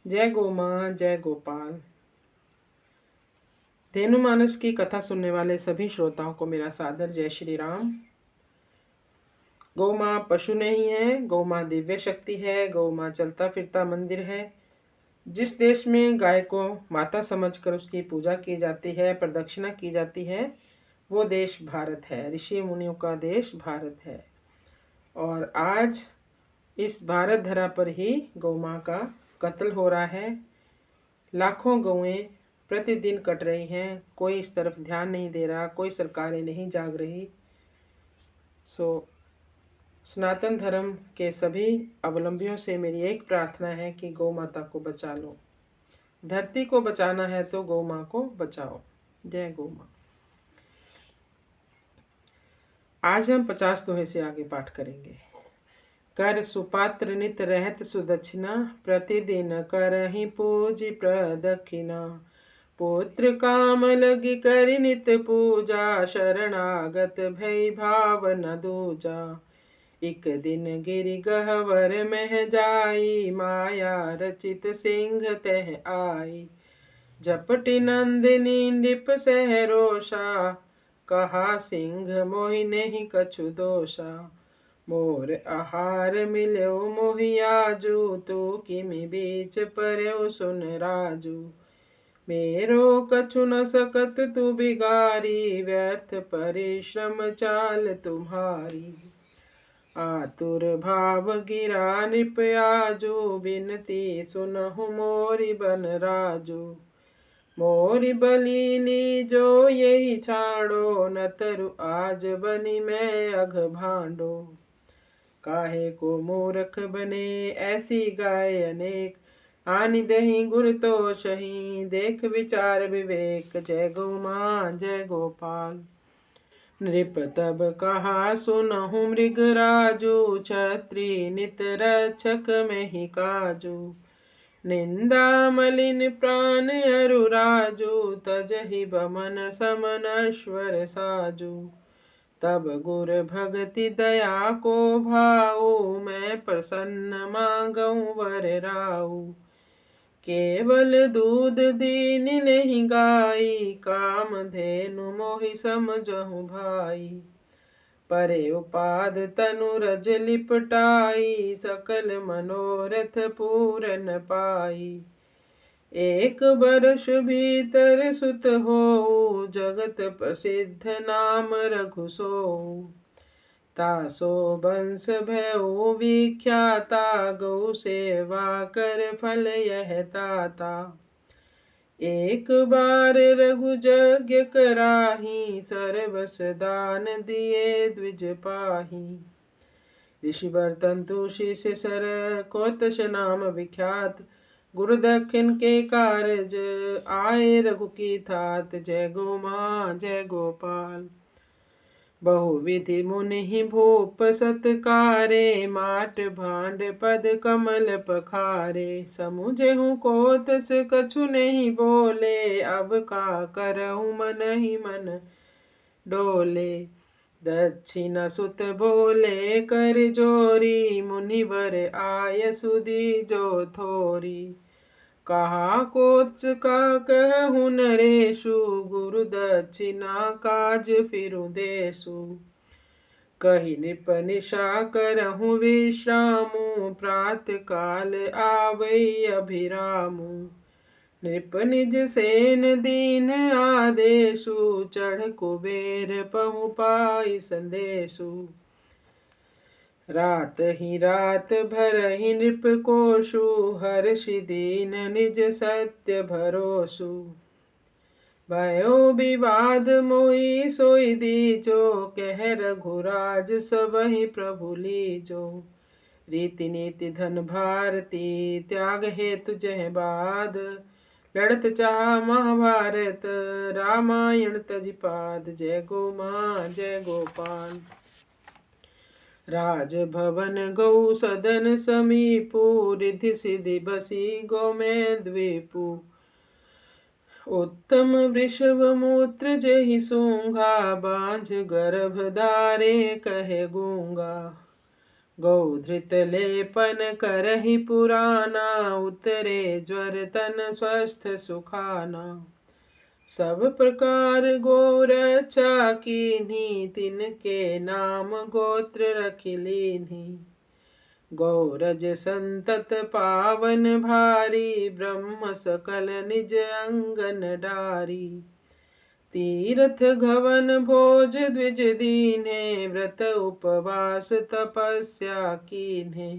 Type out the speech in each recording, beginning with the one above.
जय गौ माँ, जय गोपाल। धेनु मानस की कथा सुनने वाले सभी श्रोताओं को मेरा सादर जय श्री राम। गौ माँ पशु नहीं है, गौ माँ दिव्य शक्ति है। गौ माँ चलता फिरता मंदिर है। जिस देश में गाय को माता समझकर उसकी पूजा की जाती है, प्रदक्षिणा की जाती है, वो देश भारत है। ऋषि मुनियों का देश भारत है। और आज इस भारत धरा पर ही गौ माँ का कत्ल हो रहा है। लाखों गौएं प्रतिदिन कट रही हैं। कोई इस तरफ ध्यान नहीं दे रहा, कोई सरकारें नहीं जाग रही। सनातन धर्म के सभी अवलंबियों से मेरी एक प्रार्थना है कि गौ माता को बचा लो। धरती को बचाना है तो गौ माँ को बचाओ। जय गौ माँ। आज हम 50 दोहे से आगे पाठ करेंगे। कर सुपात्र नित रहत सुदक्षिणा, प्रतिदिन करहि पूज प्रदक्षिणा। पुत्र काम लगी करि नित पूजा, शरणागत भय भाव न दूजा। एक दिन गिरि गहवर मह जाई, माया रचित सिंह तह आई। झपटी नंदिनी नृप सह रोषा, कहा सिंह मोहि नहीं कछु दोषा। मोर आहार मिल्यो मोहियाजू, तू किमि बीच पर्यो सुन राजू। मेरो कछु न सकत तू बिगारी, व्यर्थ परिश्रम चाल तुम्हारी। आतुर भाव गिरा नृप आजू, बिनती सुनहु मोरि बन राजू। मोरि बलि लीजो यही छाड़ो, न तरु आज बनी मैं अघ भांडो। काहे को मूर्ख बने ऐसी गाय अनेक, आनि दही गुर तो सही। देख विचार विवेक, जय गौ माँ जय गोपाल। नृप तब कहा सुनहु मृग राजू, छत्री नित रक्षक में ही काजू। निंदा मलिन प्राण अरु राजू, तजहि बमन समनश्वर साजू। तब गुर भगति दया को भाऊ, मैं प्रसन्न मांगऊँ वर राऊ। केवल दूध दीन नहीं गाई, काम धेनु मोहि समझहु भाई। परे उपाद तनु रज लिपटाई, सकल मनोरथ पूरन पाई। एक बरस भीतर सुत हो, जगत प्रसिद्ध नाम रघु सोऊ। तासो वंश भयो विख्याता, गौ सेवा कर फल यह ताता। एक बार रघु यज्ञ कराही, सर्वस दान दिए द्विज पाही। ऋषि बर्तन तुषि सर कोतश नाम विख्यात, गुरु दक्षिण के कारज आए रघु की थात। जय गौ माँ जय गोपाल। बहुविधि मुनि भूप सत्कारे, माट भांड पद कमल पखारे। समुझहु कोतस कछु नहीं बोले, अब का करहु मन ही मन डोले। दक्षिण सुत बोले कर जोरी, मुनिवर आय सुधी जो थोरी। कहा कोच का कहु नरेशु, गुरु दक्षिणा काज फिरु देसु। कही नृप निशा करहु विश्रामु, प्रात काल आवै अभिरामु। नृप निज सेन दीन आदेशु, चढ़ कुबेर पहु पाई संदेशु। रात ही रात भर ही नृप कोशु, हर्षि दीन निज सत्य भरोसु। भयो विवाद मोई सोई दीजो, कह रघुराज सबहि प्रभु लीजो। रीति नीति धन भारती, त्याग हेतु जह बाद। लड़त चाह महाभारत, रामायण तज पाद। जय गौ माँ जय गोपाल। राज भवन गौ सदन समीपु, रिधि सिधि बसी गौ में द्वीपु। उत्तम वृषभ मूत्र जहि सूंघा, बांझ गर्भ धारे कहे गूंगा। गौ धृत लेपन करहि पुराना, उतरे ज्वर तन स्वस्थ सुखाना। सब प्रकार गो रक्षा कीन्ही, तिनके नाम गोत्र रखि लीन्ही। गौरज संतत पावन भारी, ब्रह्म सकल निज अंगन डारी। तीर्थ घवन भोज द्विज दीन्हे, व्रत उपवास तपस्या कीन्हे।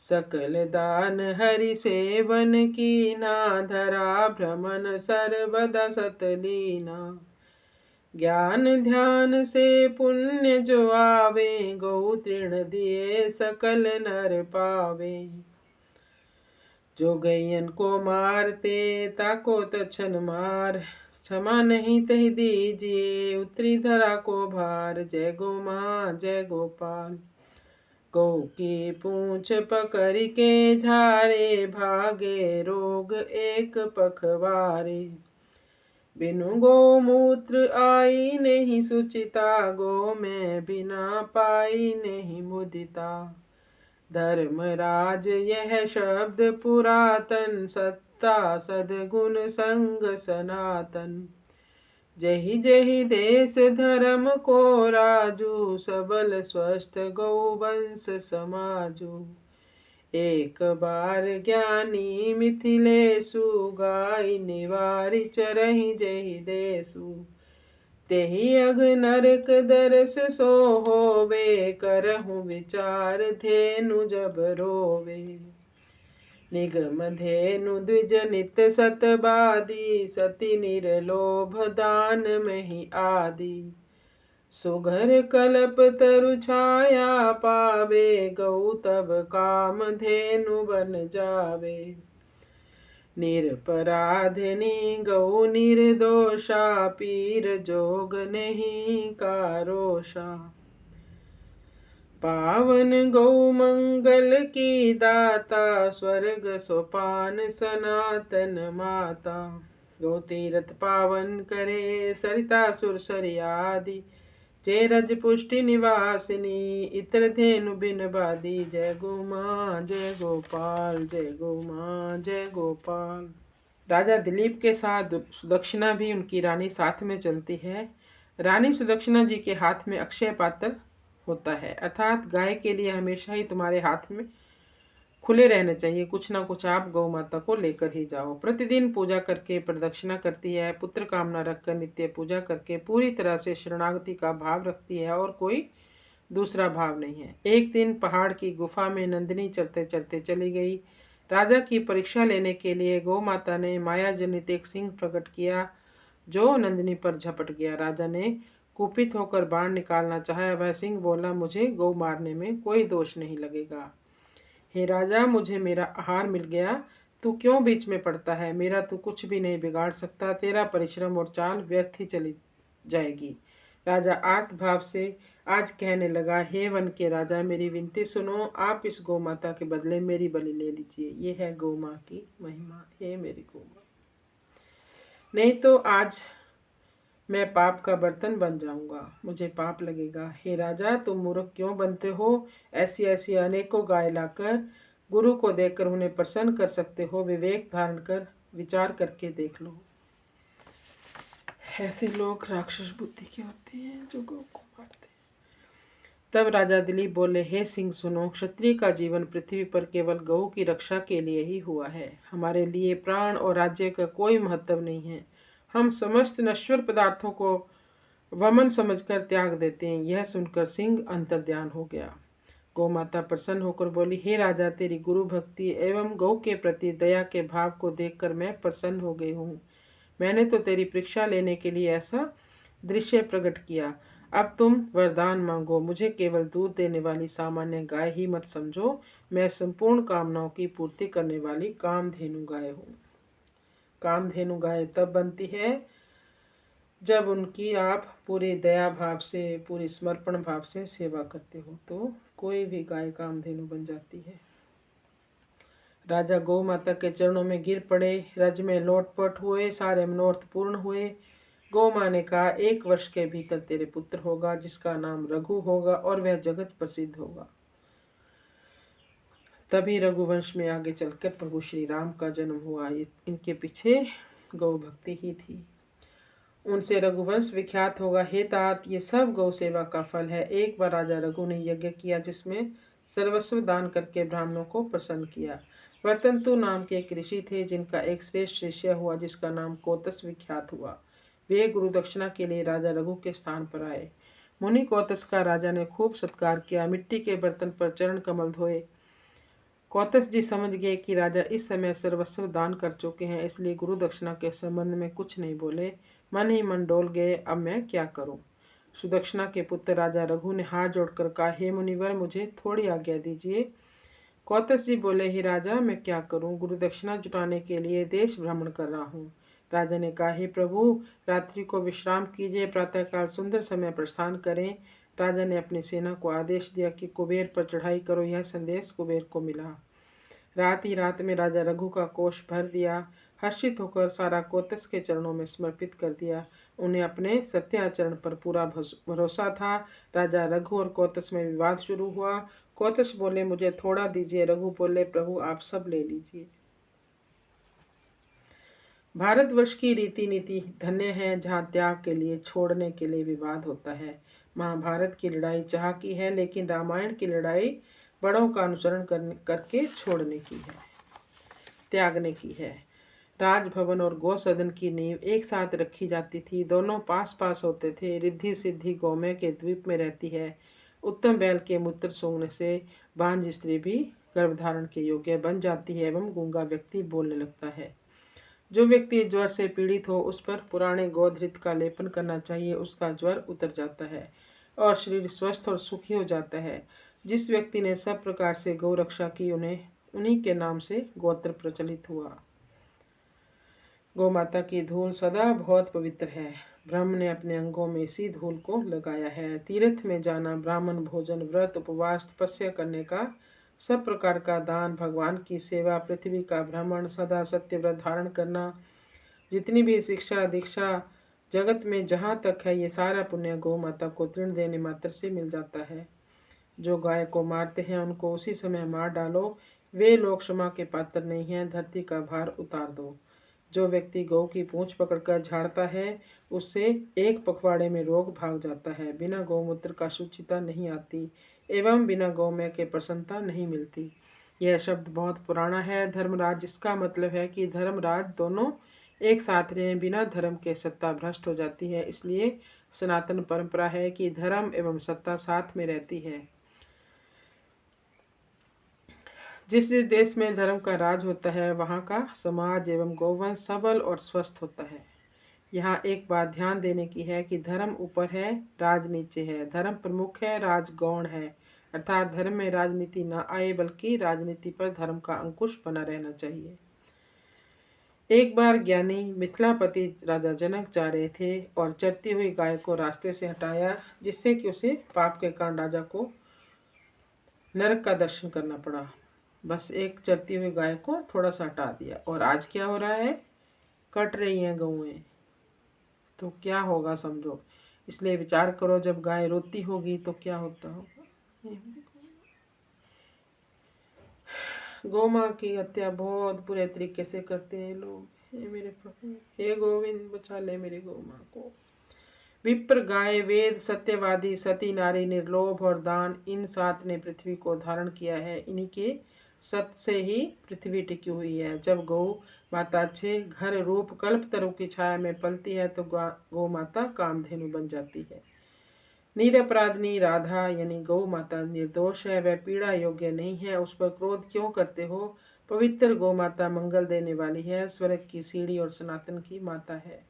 सकल दान हरि सेवन कीना, धरा भ्रमण सर्वदा सत लीना। ज्ञान ध्यान से पुण्य जो आवे, गौ तृण दिए सकल नर पावे। जो गैयन को मारते ताको तछन मार, क्षमा नहीं तहि दीजिए उतरी धरा को भार। जय गो माँ जय गोपाल। गौ की पूंछ पकड़ के झारे, भागे रोग एक पखवारे। बिनु गोमूत्र आई नहीं सुचिता, गौ में बिना पाई नहीं मुदिता। धर्मराज यह शब्द पुरातन, सत्ता सद्गुण संग सनातन। जहि जहि देश धर्म को राजू, सबल स्वस्थ गौ वंश समाजू। एक बार ज्ञानी मिथिलेशु, गाय निवारि चरहि जहि देशु। तेहि अघ नरक दरस सो होवे, करहु विचार धेनु जब रोवे। निगम धेनु द्विज नित सतबादी, सती निरलोभ दान मही आदि। सुघर कल्प तरु छाया पावे, गौ तब काम धेनु बन जावे। निरपराधिनी गौ निर्दोषा, पीर जोग नहीं कारोषा। पावन गौ मंगल की दाता, स्वर्ग सोपान सनातन माता। गौ तीरथ पावन करे, सरिता सुरसरी आदि। जय रज पुष्टि निवासिनी, इतर धेनु बिन बादी। जय गो माँ जय गोपाल, जय गो माँ जय गोपाल। राजा दिलीप के साथ सुदक्षिणा भी उनकी रानी साथ में चलती है। रानी सुदक्षिणा जी के हाथ में अक्षय पात्र होता है, अर्थात गाय के लिए हमेशा ही तुम्हारे हाथ में खुले रहने चाहिए, कुछ ना कुछ आप गौ माता को लेकर ही जाओ। प्रतिदिन पूजा करके प्रदक्षिणा करती है, पुत्र कामना रखकर नित्य पूजा करके पूरी तरह से शरणागति का भाव रखती है और कोई दूसरा भाव नहीं है। एक दिन पहाड़ की गुफा में नंदिनी चलते चलते चली गई। राजा की परीक्षा लेने के लिए गौ माता ने माया जनित एक सिंह प्रकट किया, जो नंदिनी पर झपट गया। राजा ने कुपित होकर बाण निकालना चाहा, वह सिंह बोला, मुझे गौ मारने में कोई दोष नहीं लगेगा। हे राजा, मुझे मेरा आहार मिल गया, तू क्यों बीच में पड़ता है? मेरा तू कुछ भी नहीं बिगाड़ सकता, तेरा परिश्रम और चाल व्यर्थ ही चली जाएगी। राजा आर्त भाव से आज कहने लगा, हे वन के राजा, मेरी विनती सुनो, आप इस गौ माता के बदले मेरी बलि ले लीजिए। ये है गौ माँ की महिमा। हे मेरी गौ माँ, नहीं तो आज मैं पाप का बर्तन बन जाऊंगा, मुझे पाप लगेगा। हे राजा, तुम मूर्ख क्यों बनते हो? ऐसी ऐसी अनेकों गाय लाकर गुरु को देकर उन्हें प्रसन्न कर सकते हो। विवेक धारण कर विचार करके देख लो। ऐसे लोग राक्षस बुद्धि के होते हैं जो गौ को मारते हैं। तब राजा दिलीप बोले, हे सिंह सुनो, क्षत्रिय का जीवन पृथ्वी पर केवल गौ की रक्षा के लिए ही हुआ है। हमारे लिए प्राण और राज्य का कोई महत्व नहीं है। हम समस्त नश्वर पदार्थों को वमन समझकर त्याग देते हैं। यह सुनकर सिंह अंतर्ध्यान हो गया। गौ माता प्रसन्न होकर बोली, हे राजा, तेरी गुरु भक्ति एवं गौ के प्रति दया के भाव को देखकर मैं प्रसन्न हो गई हूँ। मैंने तो तेरी परीक्षा लेने के लिए ऐसा दृश्य प्रकट किया। अब तुम वरदान मांगो। मुझे केवल दूध देने वाली सामान्य गाय ही मत समझो, मैं संपूर्ण कामनाओं की पूर्ति करने वाली कामधेनु गाय हूँ। कामधेनु गाय तब बनती है जब उनकी आप पूरी दया भाव से, पूरी समर्पण भाव से सेवा करते हो, तो कोई भी गाय कामधेनु बन जाती है। राजा गौ माता के चरणों में गिर पड़े, रज में लोटपट हुए, सारे मनोरथ पूर्ण हुए। गौ माँ ने कहा, 1 वर्ष के भीतर तेरे पुत्र होगा, जिसका नाम रघु होगा और वह जगत प्रसिद्ध होगा। तभी रघुवंश में आगे चलकर प्रभु श्री राम का जन्म हुआ। इनके पीछे गौ भक्ति ही थी, उनसे रघुवंश विख्यात होगा। हे तात, ये सब गौ सेवा का फल है। एक बार राजा रघु ने यज्ञ किया जिसमें सर्वस्व दान करके ब्राह्मणों को प्रसन्न किया। वर्तंतु नाम के एक ऋषि थे जिनका एक श्रेष्ठ शिष्य हुआ जिसका नाम कोतस विख्यात हुआ। वे गुरु दक्षिणा के लिए राजा रघु के स्थान पर आए। मुनि कोतस का राजा ने खूब सत्कार किया, मिट्टी के बर्तन पर चरण कमल धोए। कोतस जी समझ गए कि राजा इस समय सर्वस्व दान कर चुके हैं, इसलिए गुरु दक्षिणा के संबंध में कुछ नहीं बोले। मन ही मन डोल गए, अब मैं क्या करूं। सुदक्षिणा के पुत्र राजा रघु ने हाथ जोड़कर कहा, हे मुनिवर, मुझे थोड़ी आज्ञा दीजिए। कोतस जी बोले, हे राजा, मैं क्या करूं, गुरु दक्षिणा जुटाने के लिए देश भ्रमण कर रहा हूं। राजा ने कहा, हे प्रभु, रात्रि को विश्राम कीजिए, प्रातःकाल सुंदर समय प्रस्थान करें। राजा ने अपनी सेना को आदेश दिया कि कुबेर पर चढ़ाई करो। यह संदेश कुबेर को मिला। रात ही रात में राजा रघु का कोष भर दिया। हर्षित होकर सारा कोतस के चरणों में समर्पित कर दिया। उन्हें अपने सत्याचरण पर पूरा भरोसा था। राजा रघु और कोतस में विवाद शुरू हुआ। कोतस बोले, मुझे थोड़ा दीजिए। रघु बोले, प्रभु आप सब ले लीजिए। भारतवर्ष की रीति नीति धन्य है जहाँ त्याग के लिए, छोड़ने के लिए विवाद होता है। महाभारत की लड़ाई चाह की है, लेकिन रामायण की लड़ाई बड़ों का अनुसरण करके छोड़ने की है, त्यागने की है। राजभवन और गौ सदन की नींव एक साथ रखी जाती थी। दोनों पास पास होते थे। रिद्धि सिद्धि गौमय के द्वीप में रहती है। उत्तम बैल के मूत्र सूंघने से बांझ स्त्री भी गर्भधारण के योग्य बन जाती है एवं गूंगा व्यक्ति बोलने लगता है। जो व्यक्ति ज्वर से पीड़ित हो उस पर पुराने गोधृत का लेपन करना चाहिए, उसका ज्वर उतर जाता है और शरीर स्वस्थ और सुखी हो जाता है। जिस व्यक्ति ने सब प्रकार से गौ रक्षा की, उन्हीं के नाम से गोत्र प्रचलित हुआ। गौ माता की धूल सदा बहुत पवित्र है। ब्रह्म ने अपने अंगों में इसी धूल को लगाया है। तीर्थ में जाना, ब्राह्मण भोजन, व्रत, उपवास, तपस्या करने का, सब प्रकार का दान, भगवान की सेवा, पृथ्वी का भ्रमण, सदा सत्य व्रत धारण करना, जितनी भी शिक्षा दीक्षा जगत में जहाँ तक है, ये सारा पुण्य गौ माता को तृण देने मात्र से मिल जाता है। जो गाय को मारते हैं उनको उसी समय मार डालो, वे लोग क्षमा के पात्र नहीं हैं। धरती का भार उतार दो। जो व्यक्ति गौ की पूंछ पकड़कर झाड़ता है, उससे एक पखवाड़े में रोग भाग जाता है। बिना गौमूत्र का शुचिता नहीं आती एवं बिना गौमय के प्रसन्नता नहीं मिलती। यह शब्द बहुत पुराना है। धर्मराज, इसका मतलब है कि धर्मराज दोनों एक साथ रहें। बिना धर्म के सत्ता भ्रष्ट हो जाती है। इसलिए सनातन परंपरा है कि धर्म एवं सत्ता साथ में रहती है। जिस देश में धर्म का राज होता है, वहाँ का समाज एवं गौवंश सबल और स्वस्थ होता है। यहाँ एक बात ध्यान देने की है कि धर्म ऊपर है, राज नीचे है। धर्म प्रमुख है, राज गौण है। अर्थात धर्म में राजनीति न आए, बल्कि राजनीति पर धर्म का अंकुश बना रहना चाहिए। एक बार ज्ञानी मिथिलापति राजा जनक जा रहे थे और चरती हुई गाय को रास्ते से हटाया, जिससे कि उसे पाप के कारण राजा को नरक का दर्शन करना पड़ा। बस एक चरती हुई गाय को थोड़ा सा हटा दिया। और आज क्या हो रहा है, कट रही हैं गौएं, तो क्या होगा समझो। इसलिए विचार करो, जब गाय रोती होगी तो क्या होता होगा। गौ माँ की हत्या बहुत बुरे तरीके से करते हैं लोग। हे मेरे प्रभु, हे गोविंद, बचा ले मेरी गौ माँ को। विप्र, गाय, वेद, सत्यवादी, सती नारी, निर्लोभ और दान, इन सात ने पृथ्वी को धारण किया है। इन्हीं के सत से ही पृथ्वी टिकी हुई है। जब गौ माता अच्छे घर रूप कल्पतरु की छाया में पलती है तो गौ माता कामधेनु बन जाती है। निरपराधनी राधा यानी गौ माता निर्दोष है, वह पीड़ा योग्य नहीं है। उस पर क्रोध क्यों करते हो। पवित्र गौ माता मंगल देने वाली है, स्वर्ग की सीढ़ी और सनातन की माता है।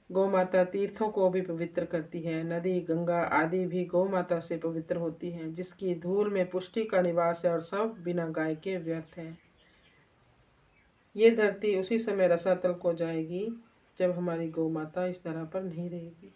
गौ माता तीर्थों को भी पवित्र करती है। नदी, गंगा आदि भी गौ माता से पवित्र होती हैं, जिसकी धूल में पुष्टि का निवास है और सब बिना गाय के व्यर्थ है। ये धरती उसी समय रसातल को जाएगी जब हमारी गौ माता इस तरह पर नहीं रहेगी।